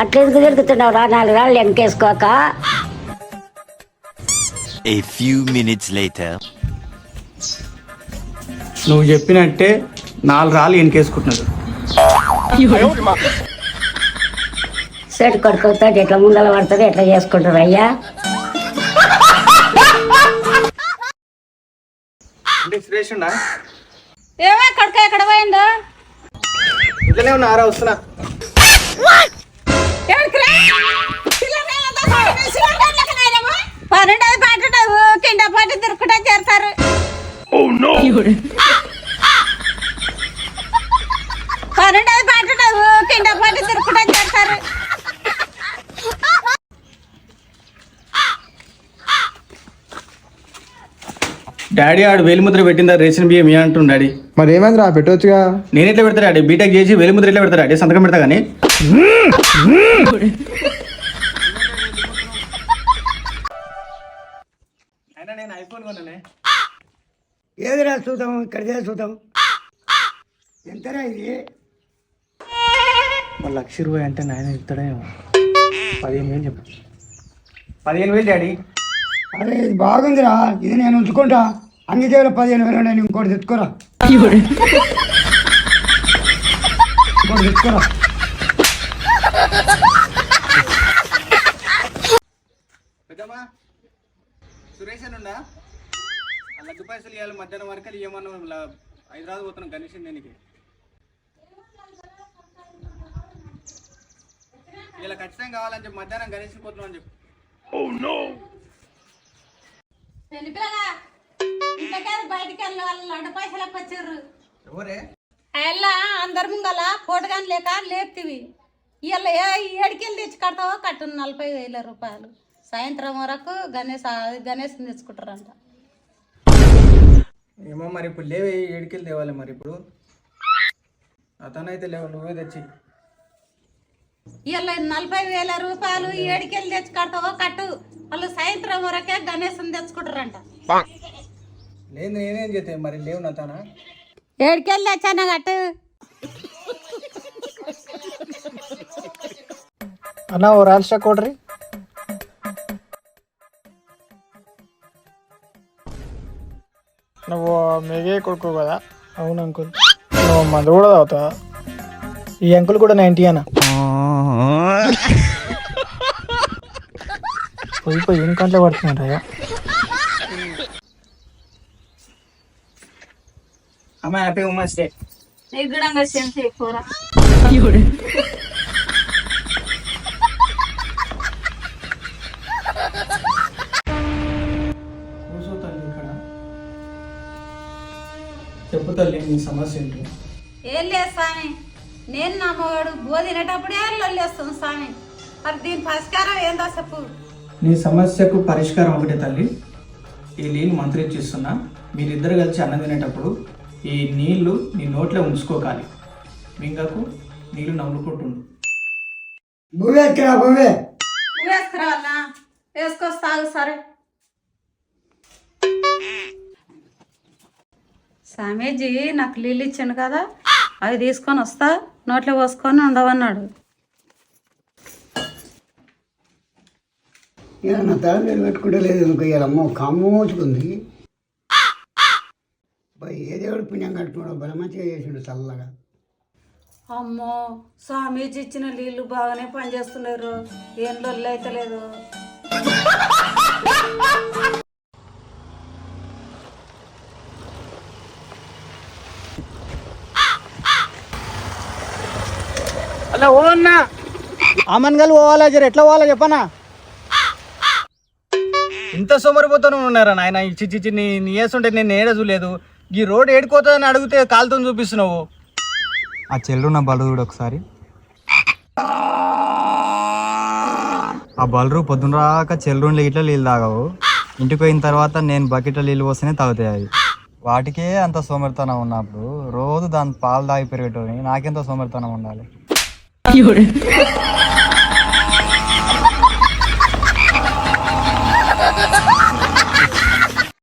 అట్లా ఎందుకు తిరుగుతున్నావు రా 4 రాళ్ళు ఎంకేసుకోక. A few minutes later. నువ్వు చెప్పినట్టే 4 రాళ్ళు ఎనికేసుకుంటున్నాడు. సెట్ కొడుకుతాడు ఎట్లా ముందల పడుతుంది ఎట్లా చేసుకుంటారు అయ్యా. ఏమో కొడుకు ఎక్కడ పోయిందో ఇట్లనే ఉన్నారా వస్తున్నా. పన్నెండు పాటు కింద పాటు దొరుకుతా చేస్తారు. పన్నెండు పాటు కింద పాటు దొరుకుతా చేస్తారు. డాడీ ఆడు వేలిముద్ర పెట్టిందా రేషన్ బియ్యం ఏ అంటుండు డాడీ. మరి ఏమైంది రా పెట్టవచ్చుగా. నేను ఎట్లా పెడతా డాడీ, బీటెక్ చేసి వేలిముద్ర ఎట్లా పెడతా డాడీ, సంతకం పెడతా కానీ. నేను ఐఫోన్ కొన్నానే. ఏదిరా చూద్దాం, ఇక్కడ చూద్దాం. ఎంతరా ఇది? ₹1,00,000 అంటే నాయన ఇస్తాడేమో. 15,000 చెప్పు. 15,000 డాడీ. అరే ఇది బాగుందిరా, ఇది నేను ఉంచుకుంటా. అన్ని దేవుల 15,000 నేను ఇంకోటి తెచ్చుకోరా. పెద్దమ్మా సురేష్ అని ఉందా? అలా పైసలు ఇవ్వాలి మధ్యాహ్నం వరకు ఏమన్నా హైదరాబాద్ పోతున్నాం గణేష్ దేనికి. ఇలా ఖచ్చితంగా కావాలని చెప్పి మధ్యాహ్నం గణేష్ పోతున్నాం అని చెప్పి. బయటికి వెళ్ళి వాళ్ళు 2 పైసలకు వచ్చారు. ఎవరే అలా అందరి ముంగల పోటుగాని లేక లేపుతివి. ఇలా ఏడికెళ్ళి తెచ్చి కడతావో కట్టు 40,000 రూపాయలు. సాయంత్రం వరకు గణేష్ తెచ్చుకుంటారంట. ఏమో మరి ఇప్పుడు లేవే, ఏడికెళ్ళి తేవాలి మరి ఇప్పుడు. అతనైతే లేవు, నువ్వే తెచ్చి. ఇలా 40,000 రూపాయలు ఏడికెళ్ళి తెచ్చి కడతావో కట్టు. వాళ్ళు సాయంత్రం వరకే గణేష్ తెచ్చుకుంటారంట. లేదు నేనేం చేస్తే మరి లేవు నా తానా. ఏడికెళ్ళి తెచ్చానా కట్టు. అన్న ఓ రాల్స్టా కోటరీ. నువ్వు మేఘే కొడుకు కదా? అవును అంకుల్. నువ్వు మందు కూడా తాగుతావా? ఈ అంకుల్ కూడా 90 అన్న. పోయి ఏం కంట్లో పడుతున్నారయ్యా. అమ్మ హ్యాపీ ఉమెన్స్ డే. నీకు కూడా సేమ్ చేయకూరా. కూర్చో తల్లి ఇక్కడ. చెప్పు తల్లి నీ సమస్య ఏంటి? ఏం లేదు స్వామి, నేను నా మగడు బోధినేటప్పుడే లొల్లేస్తుంది స్వామి. మరి దీని పరిష్కారం ఏందో చెప్పు. నీ సమస్యకు పరిష్కారం ఒకటే తల్లి. ఈ నీళ్ళు మంత్రించిస్తున్నా. మీరిద్దరు కలిసి అన్నం తినేటప్పుడు ఈ నీళ్లు నీ నోట్లో ఉంచుకోకాలి. మింగకు, నీళ్లు నవ్వుకుంటుండు. భూవేస్కరా భూవే వేసుకురావాలా? వేసుకొస్తాగు సరే. స్వామీజీ నాకు నీళ్ళు ఇచ్చాను కదా, అవి తీసుకొని వస్తా, నోట్లో పోసుకొని ఉండవన్నాడు. ఇలా నా తల మీద పెట్టుకుంటే లేదు ఎందుకు ఇయ్యాలమ్మో కమ్మోచుకుంది. ఏ దేవుడు పుణ్యం కట్టుకోవడం బల మంచిగా చేసిండు చల్లగా. అమ్మో స్వామీజీ ఇచ్చిన నీళ్ళు బాగానే పనిచేస్తున్నారు, ఏం లొల్లి అయితే లేదు. అలా ఓ అన్నా ఆమన్గల్ పోవాలా, జర ఎట్లా పోవాలా చెప్పనా. ఇంత సోమరిపోతాను ఉన్నారా నాయన. చిచ్చి నీ వేస్తుంటే నేను ఏడ చూడలేదు. ఈ రోడ్ ఏడుకోతుందని అడిగితే కాలుతో చూపిస్తున్నావు. ఆ చెల్లున్న బలరుడు ఒకసారి. ఆ బలరు పొద్దున రాక చెల్లుండ్ల ఇట్లా నీళ్ళు తాగవు. ఇంటికి పోయిన తర్వాత నేను బకెట్లో నీళ్ళు పోస్తేనే తాగుతాయి అవి. వాటికే అంత సోమరితనం ఉన్నప్పుడు రోజు దాని పాలు తాగి పెరిగేటోని నాకెంత సోమరితనం ఉండాలి.